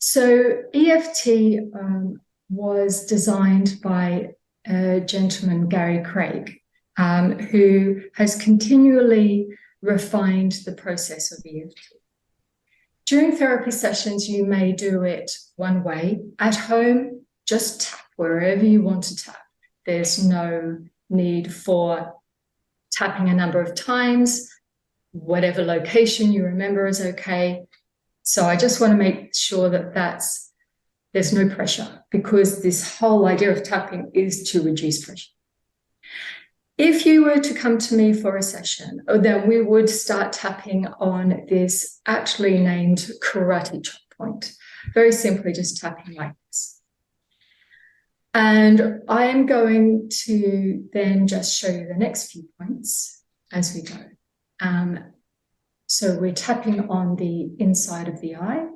So EFT was designed by a gentleman, Gary Craig, who has continually refined the process of EFT. During therapy sessions, you may do it one way. At home, just tap wherever you want to tap. There's no need for tapping a number of times. Whatever location you remember is okay. So I just want to make sure that there's no pressure, because this whole idea of tapping is to reduce pressure. If you were to come to me for a session, then we would start tapping on this actually named karate chop point. Very simply, just tapping like this. And I am going to then just show you the next few points as we go. So we're tapping on the inside of the eye.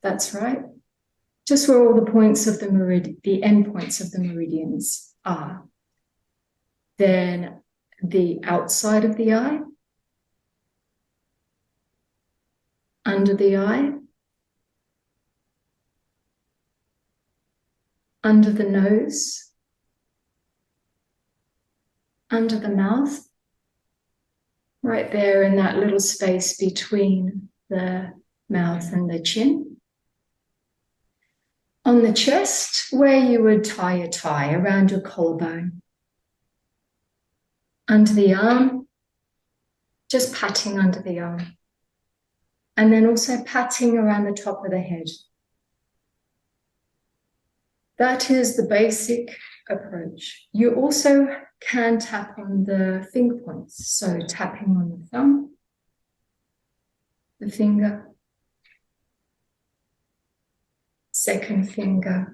That's right. Just where all the points of the end points of the meridians are. Then the outside of the eye, under the eye, under the nose, under the mouth, right there in that little space between the mouth and the chin. On the chest, where you would tie a tie around your collarbone. Under the arm, just patting under the arm. And then also patting around the top of the head. That is the basic approach. You also can tap on the finger points. So tapping on the thumb, the finger, second finger.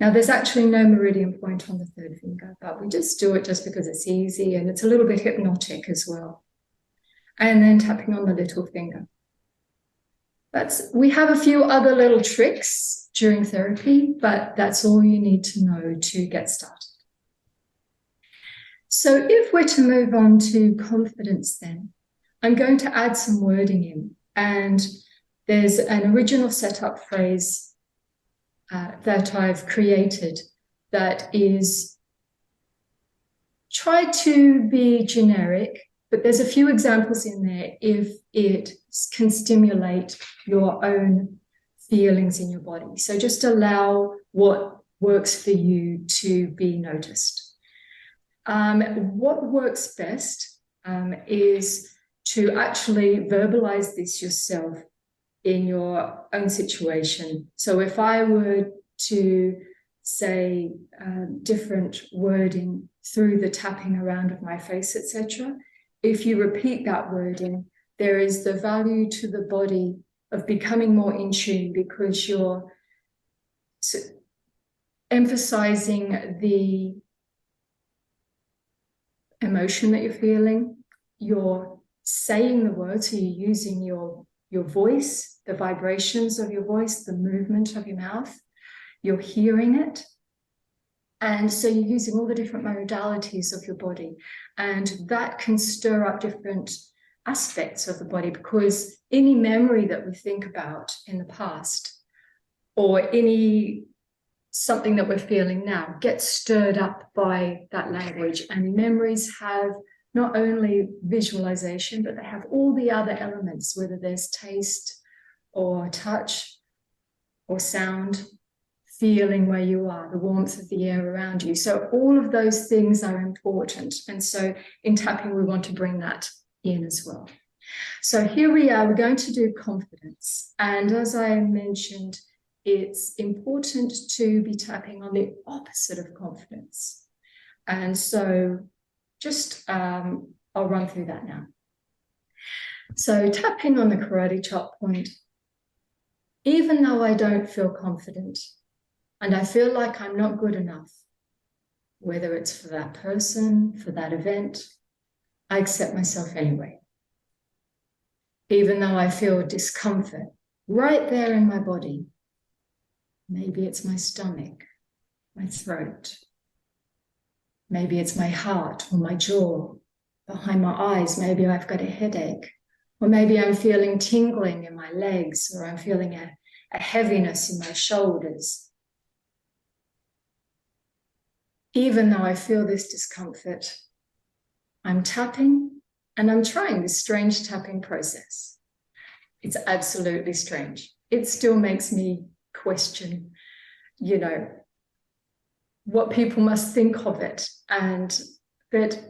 Now, there's actually no meridian point on the third finger, but we just do it just because it's easy and it's a little bit hypnotic as well. And then tapping on the little finger. We have a few other little tricks during therapy, but that's all you need to know to get started. So if we're to move on to confidence then, I'm going to add some wording in. And there's an original setup phrase that I've created that is tried to be generic, but there's a few examples in there if it can stimulate your own feelings in your body. So just allow what works for you to be noticed. What works best is to actually verbalize this yourself in your own situation. So if I were to say different wording through the tapping around of my face, etc., if you repeat that wording, there is the value to the body of becoming more in tune, because you're emphasizing the emotion that you're feeling. You're saying the words, so you're using your voice, the vibrations of your voice, the movement of your mouth. You're hearing it. And so you're using all the different modalities of your body. And that can stir up different aspects of the body, because any memory that we think about in the past, or something that we're feeling now, gets stirred up by that language. And memories have not only visualization, but they have all the other elements, whether there's taste or touch or sound, feeling where you are, the warmth of the air around you. So all of those things are important. And so in tapping, we want to bring that in as well. So here we are, we're going to do confidence. And as I mentioned, it's important to be tapping on the opposite of confidence. And so just, I'll run through that now. So tapping on the karate chop point, even though I don't feel confident and I feel like I'm not good enough, whether it's for that person, for that event, I accept myself anyway. Even though I feel discomfort right there in my body, maybe it's my stomach, my throat, maybe it's my heart or my jaw, behind my eyes, maybe I've got a headache, Or maybe I'm feeling tingling in my legs, or I'm feeling a heaviness in my shoulders. Even though I feel this discomfort, I'm tapping and I'm trying this strange tapping process. It's absolutely strange. It still makes me question, what people must think of it, but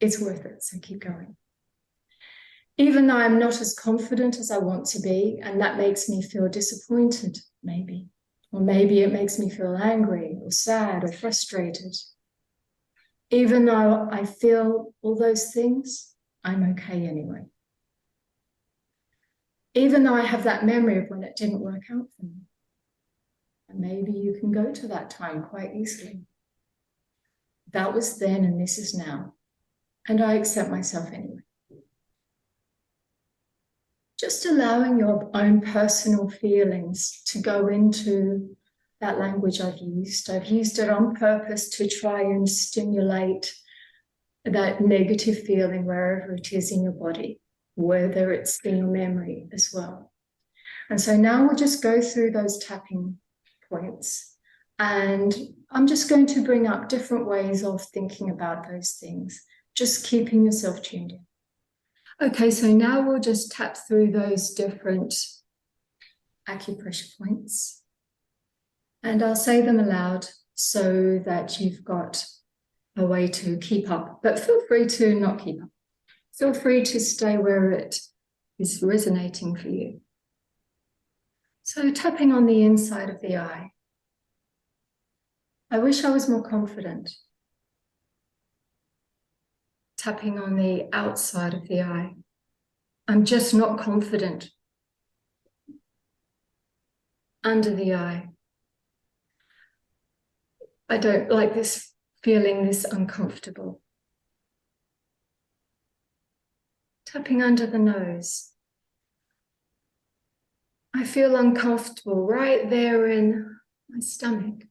it's worth it, so keep going. Even though I'm not as confident as I want to be, and that makes me feel disappointed, maybe. Or maybe it makes me feel angry or sad or frustrated. Even though I feel all those things, I'm okay anyway. Even though I have that memory of when it didn't work out for me. And maybe you can go to that time quite easily. That was then and this is now. And I accept myself anyway. Just allowing your own personal feelings to go into that language I've used. I've used it on purpose to try and stimulate that negative feeling wherever it is in your body, whether it's in your memory as well. And so now we'll just go through those tapping points. And I'm just going to bring up different ways of thinking about those things, just keeping yourself tuned in. Okay, so now we'll just tap through those different acupressure points. And I'll say them aloud so that you've got a way to keep up. But feel free to not keep up. Feel free to stay where it is resonating for you. So tapping on the inside of the eye. I wish I was more confident. Tapping on the outside of the eye. I'm just not confident. Under the eye. I don't like this feeling, this uncomfortable. Tapping under the nose. I feel uncomfortable right there in my stomach.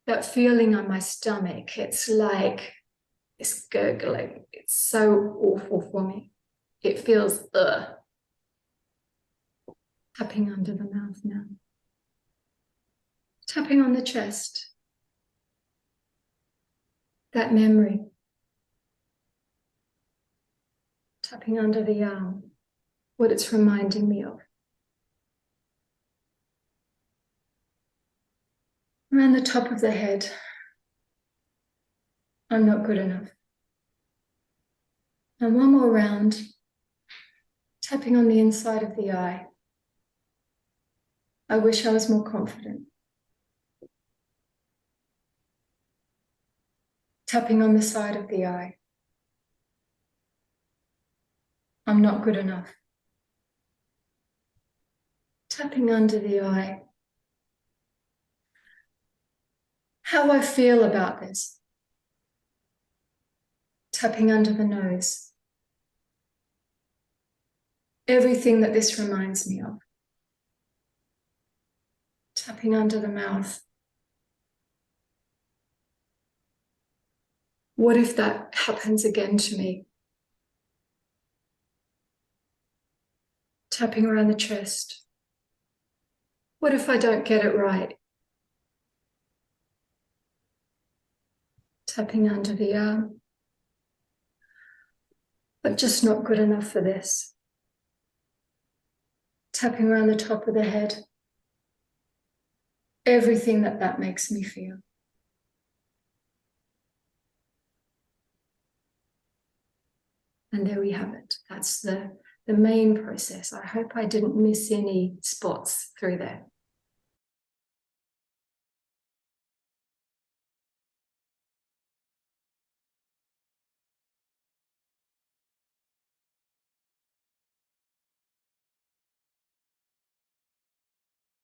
That feeling on my stomach, it's like this gurgling. It's so awful for me. It feels Tapping under the mouth now. Tapping on the chest. That memory. Tapping under the arm. What it's reminding me of. Around the top of the head. I'm not good enough. And one more round. Tapping on the inside of the eye. I wish I was more confident. Tapping on the side of the eye. I'm not good enough. Tapping under the eye. How I feel about this. Tapping under the nose. Everything that this reminds me of. Tapping under the mouth. What if that happens again to me? Tapping around the chest. What if I don't get it right? Tapping under the arm. I'm just not good enough for this. Tapping around the top of the head. Everything that makes me feel. And there we have it. That's the main process. I hope I didn't miss any spots through there.